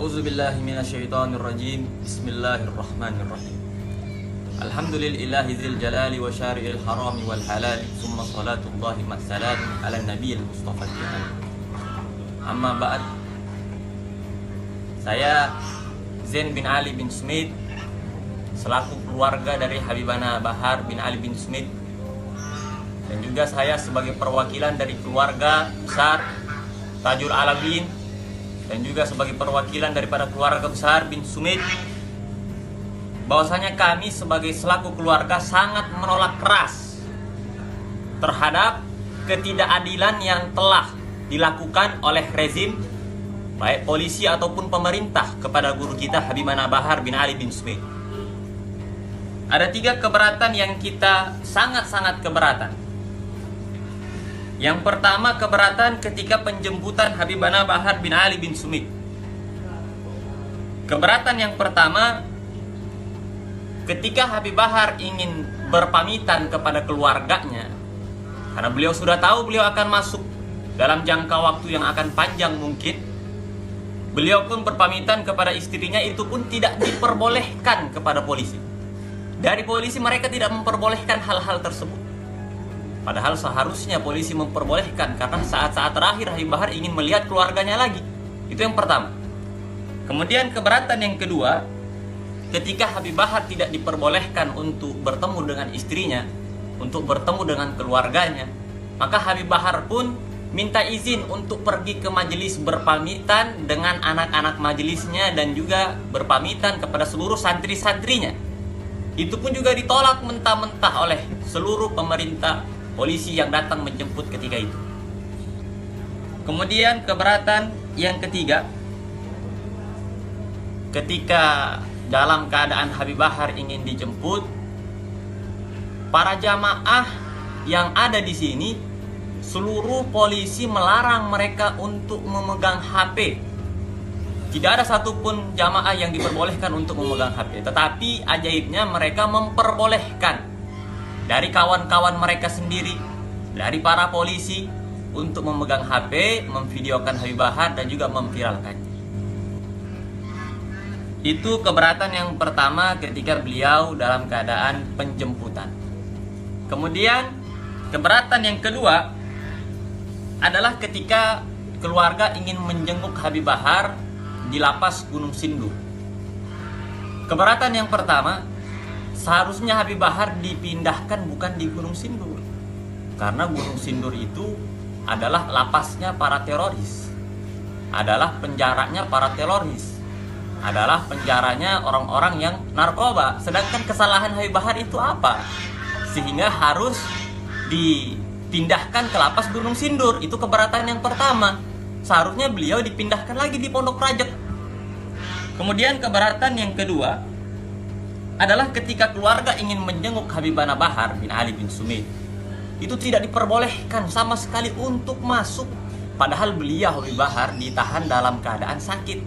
A'udzu billahi minasyaitonir rajim. Bismillahirrahmanirrahim. Alhamdulillahi dzil jalali wa syari'il harami wal halali. Summa salatullahi wa salam ala nabiyil mustafa. Amma ba'd. Saya Zain bin Ali bin Smith selaku keluarga dari Habibana Bahar bin Ali bin Smith, dan juga saya sebagai perwakilan dari keluarga besar Tajul Alamin, dan juga sebagai perwakilan daripada keluarga besar bin Smith, bahwasanya kami sebagai selaku keluarga sangat menolak keras terhadap ketidakadilan yang telah dilakukan oleh rezim baik polisi ataupun pemerintah kepada guru kita Habibana Bahar bin Ali bin Smith. Ada 3 keberatan yang kita sangat-sangat keberatan. Yang pertama, keberatan ketika penjemputan Habibana Bahar bin Ali bin Smith. Keberatan yang pertama, ketika Habib Bahar ingin berpamitan kepada keluarganya, karena beliau sudah tahu beliau akan masuk dalam jangka waktu yang akan panjang mungkin, beliau pun berpamitan kepada istrinya, itu pun tidak diperbolehkan kepada polisi. Dari polisi mereka tidak memperbolehkan hal-hal tersebut. Padahal seharusnya polisi memperbolehkan, karena saat-saat terakhir Habib Bahar ingin melihat keluarganya lagi. Itu yang pertama. Kemudian keberatan yang kedua, ketika Habib Bahar tidak diperbolehkan untuk bertemu dengan istrinya, untuk bertemu dengan keluarganya, maka Habib Bahar pun minta izin untuk pergi ke majelis berpamitan dengan anak-anak majelisnya dan juga berpamitan kepada seluruh santri-santrinya. Itu pun juga ditolak mentah-mentah oleh seluruh pemerintah polisi yang datang menjemput ketika itu. Kemudian keberatan yang ketiga, ketika dalam keadaan Habib Bahar ingin dijemput, para jamaah yang ada di sini, seluruh polisi melarang mereka untuk memegang HP. Tidak ada satupun jamaah yang diperbolehkan untuk memegang HP. Tetapi ajaibnya mereka memperbolehkan dari kawan-kawan mereka sendiri, dari para polisi, untuk memegang HP, memvideokan Habib Bahar dan juga memviralkannya. Itu keberatan yang pertama ketika beliau dalam keadaan penjemputan. Kemudian keberatan yang kedua adalah ketika keluarga ingin menjenguk Habib Bahar di lapas Gunung Sindur. Keberatan yang pertama, seharusnya Habib Bahar dipindahkan bukan di Gunung Sindur, karena Gunung Sindur itu adalah lapasnya para teroris, adalah penjaranya para teroris, adalah penjaranya orang-orang yang narkoba. Sedangkan kesalahan Habib Bahar itu apa? Sehingga harus dipindahkan ke lapas Gunung Sindur. Itu keberatan yang pertama. Seharusnya beliau dipindahkan lagi di Pondok Rajek. Kemudian keberatan yang kedua adalah ketika keluarga ingin menjenguk Habibana Bahar bin Ali bin Smith, itu tidak diperbolehkan sama sekali untuk masuk. Padahal beliau Habib Bahar ditahan dalam keadaan sakit.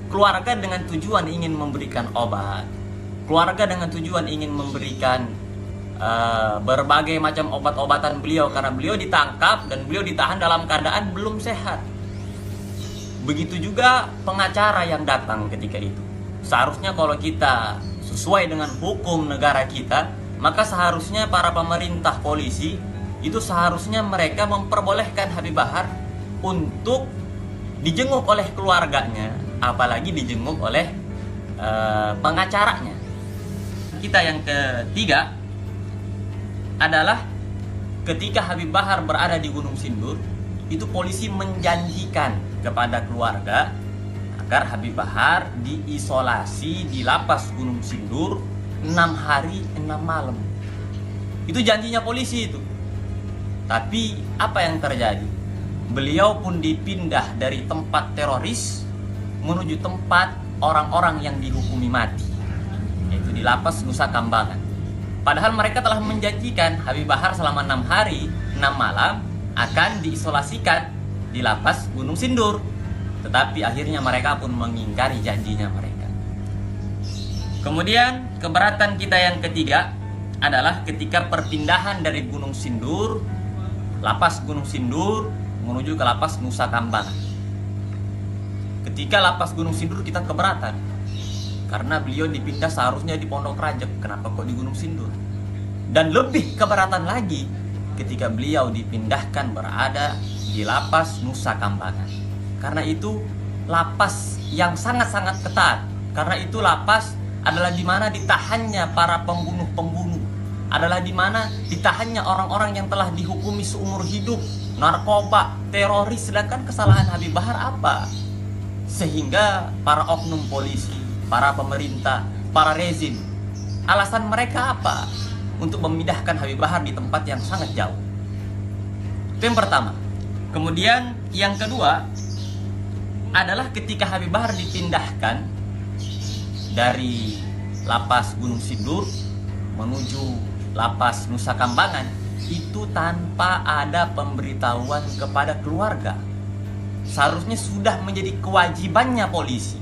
Keluarga dengan tujuan ingin memberikan obat, keluarga dengan tujuan ingin memberikan berbagai macam obat-obatan beliau, karena beliau ditangkap dan beliau ditahan dalam keadaan belum sehat. Begitu juga pengacara yang datang ketika itu. Seharusnya kalau kita sesuai dengan hukum negara kita, maka seharusnya para pemerintah polisi itu seharusnya mereka memperbolehkan Habib Bahar untuk dijenguk oleh keluarganya, apalagi dijenguk oleh pengacaranya. Kita yang ketiga adalah ketika Habib Bahar berada di Gunung Sindur, itu polisi menjanjikan kepada keluarga agar Habib Bahar diisolasi di lapas Gunung Sindur 6 hari 6 malam. Itu janjinya polisi itu. Tapi apa yang terjadi? Beliau pun dipindah dari tempat teroris menuju tempat orang-orang yang dihukumi mati, yaitu di lapas Nusa Kambangan. Padahal mereka telah menjanjikan Habib Bahar selama 6 hari 6 malam akan diisolasikan di lapas Gunung Sindur. Tetapi akhirnya mereka pun mengingkari janjinya mereka. Kemudian keberatan kita yang ketiga adalah ketika perpindahan dari Gunung Sindur, lapas Gunung Sindur menuju ke lapas Nusa Kambangan. Ketika lapas Gunung Sindur kita keberatan, karena beliau dipindah seharusnya di Pondok Rajab, kenapa kok di Gunung Sindur? Dan lebih keberatan lagi ketika beliau dipindahkan berada di lapas Nusa Kambangan. Karena itu lapas yang sangat-sangat ketat. Karena itu lapas adalah di mana ditahannya para pembunuh-pembunuh, adalah di mana ditahannya orang-orang yang telah dihukumi seumur hidup, narkoba, teroris. Sedangkan kesalahan Habib Bahar apa? Sehingga para oknum polisi, para pemerintah, para rezim, alasan mereka apa untuk memindahkan Habib Bahar di tempat yang sangat jauh? Itu yang pertama. Kemudian yang kedua adalah ketika Habib Bahar dipindahkan dari lapas Gunung Sindur menuju lapas Nusa Kambangan, itu tanpa ada pemberitahuan kepada keluarga. Seharusnya sudah menjadi kewajibannya polisi,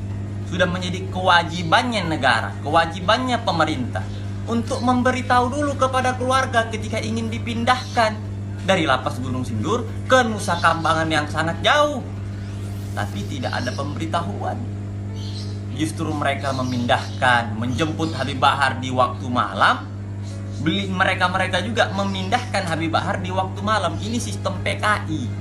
sudah menjadi kewajibannya negara, kewajibannya pemerintah untuk memberitahu dulu kepada keluarga ketika ingin dipindahkan dari lapas Gunung Sindur ke Nusa Kambangan yang sangat jauh. Tapi tidak ada pemberitahuan. Justru mereka memindahkan, menjemput Habib Bahar di waktu malam. Mereka juga memindahkan Habib Bahar di waktu malam. Ini sistem PKI.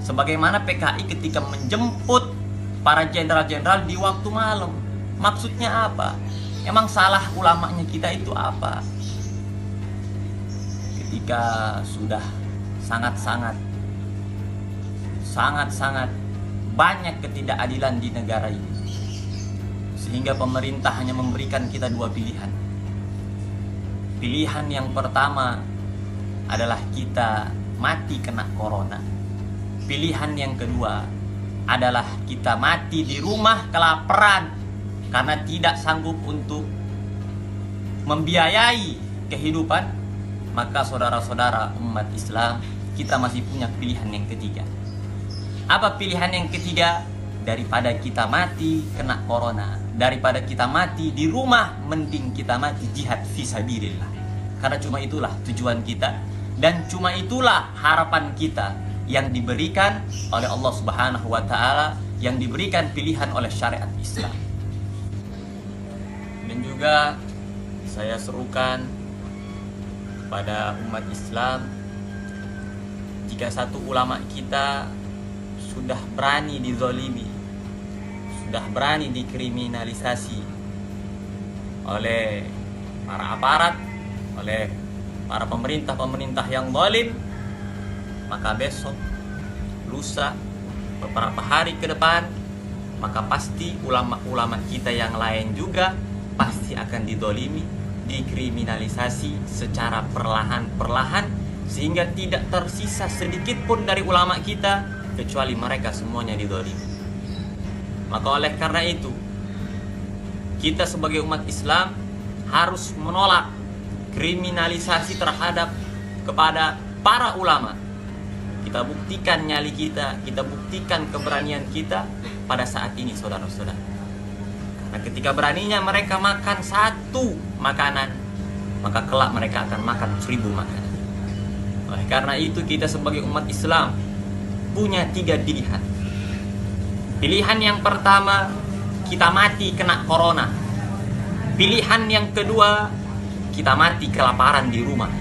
Sebagaimana PKI ketika menjemput para jenderal-jenderal di waktu malam. Maksudnya apa? Emang salah ulamanya kita itu apa? Ketika sudah sangat-sangat banyak ketidakadilan di negara ini, sehingga pemerintah hanya memberikan kita dua pilihan. Pilihan yang pertama adalah kita mati kena corona. Pilihan yang kedua adalah kita mati di rumah kelaparan karena tidak sanggup untuk membiayai kehidupan. Maka saudara-saudara umat Islam, kita masih punya pilihan yang ketiga. Apa pilihan yang ketiga? Daripada kita mati kena corona, daripada kita mati di rumah, mending kita mati jihad fisabilillah. Karena cuma itulah tujuan kita, dan cuma itulah harapan kita yang diberikan oleh Allah Subhanahu wa Ta'ala, yang diberikan pilihan oleh syariat Islam. Dan juga saya serukan kepada umat Islam, jika satu ulama kita sudah berani dizalimi, sudah berani dikriminalisasi oleh para aparat, oleh para pemerintah yang zalim, maka besok, lusa, beberapa hari ke depan, maka pasti ulama-ulama kita yang lain juga pasti akan dizalimi, dikriminalisasi secara perlahan-perlahan, sehingga tidak tersisa sedikit pun dari ulama kita kecuali mereka semuanya dizalimi. Maka oleh karena itu, kita sebagai umat Islam harus menolak kriminalisasi terhadap kepada para ulama. Kita buktikan nyali kita buktikan keberanian kita pada saat ini, saudara-saudara. Karena ketika beraninya mereka makan satu makanan, maka kelak mereka akan makan 1000 makanan. Oleh karena itu, kita sebagai umat Islam punya 3 pilihan. Pilihan yang pertama, kita mati kena corona. Pilihan yang kedua, kita mati kelaparan di rumah.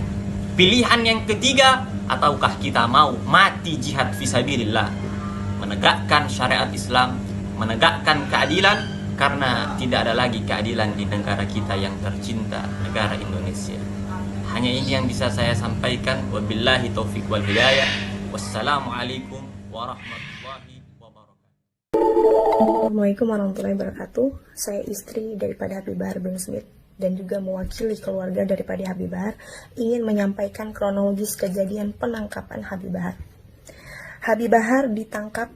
Pilihan yang ketiga, ataukah kita mau mati jihad fisabilillah, menegakkan syariat Islam, menegakkan keadilan, karena tidak ada lagi keadilan di negara kita yang tercinta, negara Indonesia. Hanya ini yang bisa saya sampaikan. Wabillahi taufiq wal hidayah. Wassalamualaikum warahmatullahi wabarakatuh. Assalamualaikum warahmatullahi wabarakatuh. Saya istri daripada Habib Bahar bin Smith dan juga mewakili keluarga daripada Habib Bahar ingin menyampaikan kronologis kejadian penangkapan Habib Bahar. Habib Bahar ditangkap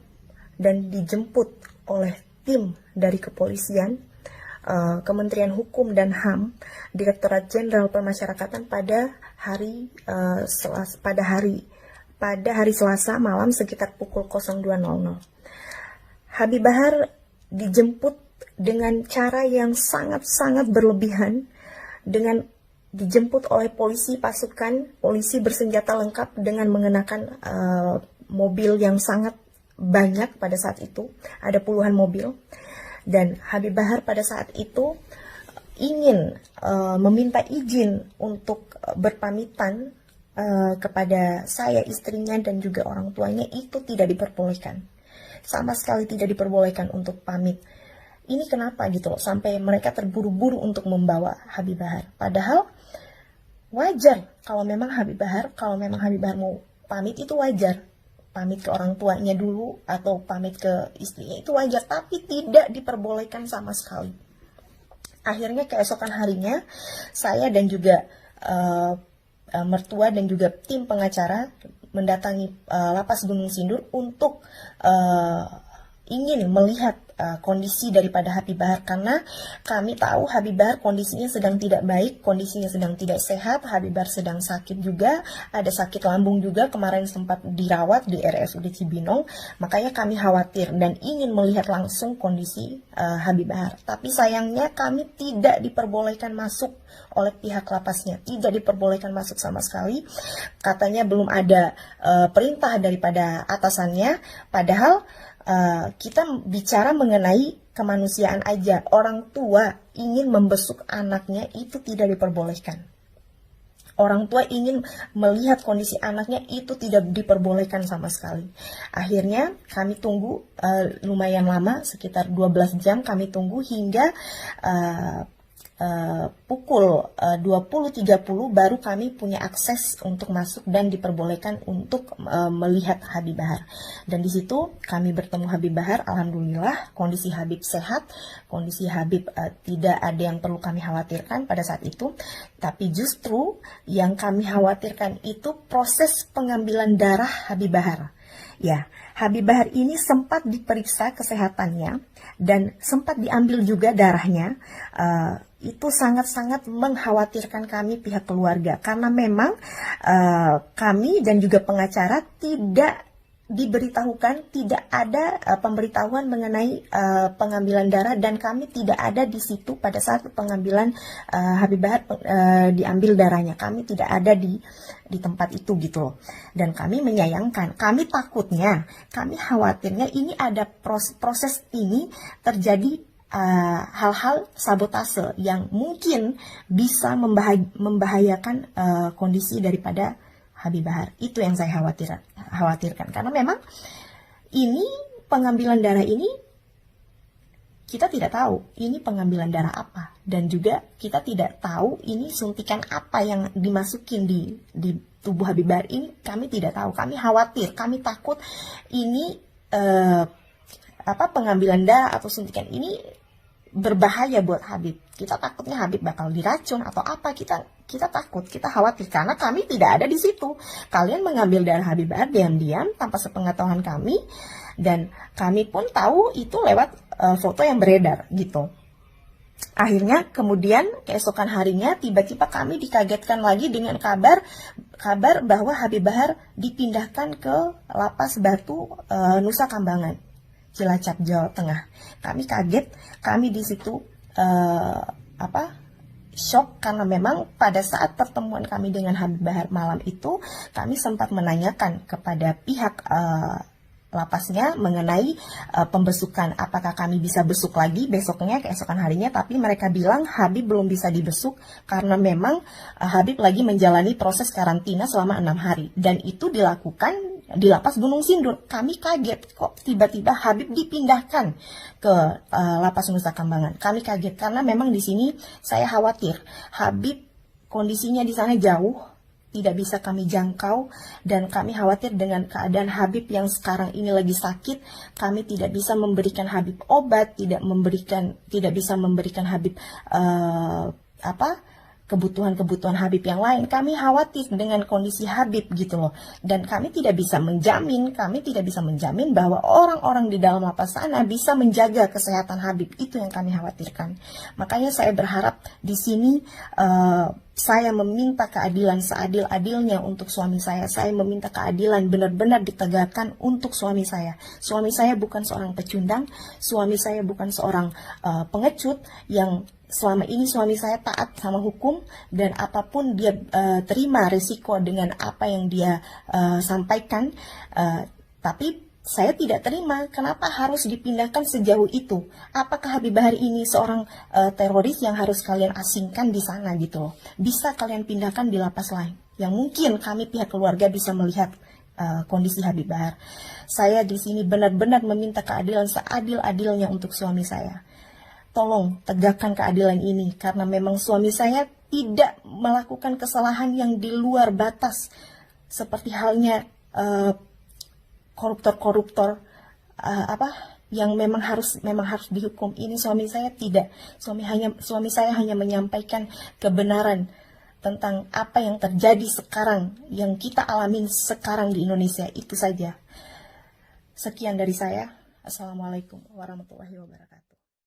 dan dijemput oleh tim dari kepolisian, Kementerian Hukum dan HAM, Direktorat Jenderal Permasyarakatan pada hari Selasa malam sekitar pukul 02.00. Habib Bahar dijemput dengan cara yang sangat-sangat berlebihan, dengan dijemput oleh polisi pasukan, polisi bersenjata lengkap dengan mengenakan mobil yang sangat banyak pada saat itu, ada puluhan mobil, dan Habib Bahar pada saat itu ingin meminta izin untuk berpamitan kepada saya, istrinya, dan juga orang tuanya. Itu tidak diperbolehkan, sama sekali tidak diperbolehkan untuk pamit. Ini kenapa gitu loh, sampai mereka terburu-buru untuk membawa Habib Bahar. Padahal wajar kalau memang Habib Bahar mau pamit, itu wajar. Pamit ke orang tuanya dulu atau pamit ke istrinya itu wajar, tapi tidak diperbolehkan sama sekali. Akhirnya keesokan harinya saya dan juga mertua dan juga tim pengacara mendatangi Lapas Gunung Sindur untuk ingin melihat kondisi daripada Habib Bahar, karena kami tahu Habib Bahar kondisinya sedang tidak baik, kondisinya sedang tidak sehat. Habib Bahar sedang sakit juga, ada sakit lambung juga, kemarin sempat dirawat di RSUD Cibinong. Makanya kami khawatir dan ingin melihat langsung kondisi Habib Bahar. Tapi sayangnya kami tidak diperbolehkan masuk oleh pihak lapasnya, tidak diperbolehkan masuk sama sekali. Katanya belum ada perintah daripada atasannya, padahal kita bicara mengenai kemanusiaan aja. Orang tua ingin membesuk anaknya itu tidak diperbolehkan. Orang tua ingin melihat kondisi anaknya itu tidak diperbolehkan sama sekali. Akhirnya kami tunggu lumayan lama, sekitar 12 jam kami tunggu hingga pukul 20.30 baru kami punya akses untuk masuk dan diperbolehkan untuk melihat Habib Bahar. Dan di situ kami bertemu Habib Bahar. Alhamdulillah kondisi Habib sehat, kondisi Habib tidak ada yang perlu kami khawatirkan pada saat itu. Tapi justru yang kami khawatirkan itu proses pengambilan darah Habib Bahar. Ya, Habib Bahar ini sempat diperiksa kesehatannya dan sempat diambil juga darahnya. Itu sangat-sangat mengkhawatirkan kami pihak keluarga, karena memang kami dan juga pengacara tidak diberitahukan, tidak ada pemberitahuan mengenai pengambilan darah, dan kami tidak ada di situ pada saat pengambilan Habib Bahar diambil darahnya. Kami tidak ada di tempat itu gitu loh. Dan kami menyayangkan, kami takutnya, kami khawatirnya ini ada proses ini terjadi hal-hal sabotase yang mungkin bisa membahayakan kondisi daripada Habib Bahar. Itu yang saya khawatirkan, karena memang ini pengambilan darah ini kita tidak tahu ini pengambilan darah apa, dan juga kita tidak tahu ini suntikan apa yang dimasukin di tubuh Habib Bahar ini. Kami tidak tahu, kami khawatir, kami takut ini pengambilan darah atau suntikan ini berbahaya buat Habib. Kita takutnya Habib bakal diracun atau apa. Kita takut, kita khawatir, karena kami tidak ada di situ. Kalian mengambil darah Habib Bahar diam-diam tanpa sepengetahuan kami, dan kami pun tahu itu lewat foto yang beredar gitu. Akhirnya kemudian keesokan harinya tiba-tiba kami dikagetkan lagi dengan kabar bahwa Habib Bahar dipindahkan ke Lapas Batu Nusa Kambangan, Cilacap, Jawa Tengah. Kami kaget, kami di situ shock, karena memang pada saat pertemuan kami dengan Habib Bahar malam itu kami sempat menanyakan kepada pihak lapasnya mengenai pembesukan, apakah kami bisa besuk lagi besoknya, keesokan harinya. Tapi mereka bilang Habib belum bisa dibesuk karena memang Habib lagi menjalani proses karantina selama 6 hari, dan itu dilakukan di Lapas Gunung Sindur. Kami kaget, kok tiba-tiba Habib dipindahkan ke Lapas Nusa Kambangan. Kami kaget karena memang di sini saya khawatir Habib kondisinya di sana jauh, tidak bisa kami jangkau, dan kami khawatir dengan keadaan Habib yang sekarang ini lagi sakit. Kami tidak bisa memberikan Habib obat, tidak bisa memberikan Habib kebutuhan Habib yang lain. Kami khawatir dengan kondisi Habib gitu loh. Dan kami tidak bisa menjamin bahwa orang-orang di dalam lapas sana bisa menjaga kesehatan Habib. Itu yang kami khawatirkan. Makanya saya berharap di sini saya meminta keadilan seadil-adilnya untuk suami saya. Saya meminta keadilan benar-benar ditegakkan untuk suami saya. Suami saya bukan seorang pecundang, suami saya bukan seorang pengecut yang selama ini suami saya taat sama hukum, dan apapun dia terima resiko dengan apa yang dia sampaikan. Tapi saya tidak terima kenapa harus dipindahkan sejauh itu. Apakah Habib Bahar ini seorang teroris yang harus kalian asingkan di sana gitu loh. Bisa kalian pindahkan di lapas lain. Yang mungkin kami pihak keluarga bisa melihat kondisi Habib Bahar. Saya di sini benar-benar meminta keadilan seadil-adilnya untuk suami saya. Tolong tegakkan keadilan ini karena memang suami saya tidak melakukan kesalahan yang di luar batas seperti halnya koruptor-koruptor yang memang harus dihukum. Ini suami saya tidak. Suami saya hanya menyampaikan kebenaran tentang apa yang terjadi sekarang, yang kita alamin sekarang di Indonesia. Itu saja. Sekian dari saya. Assalamualaikum warahmatullahi wabarakatuh.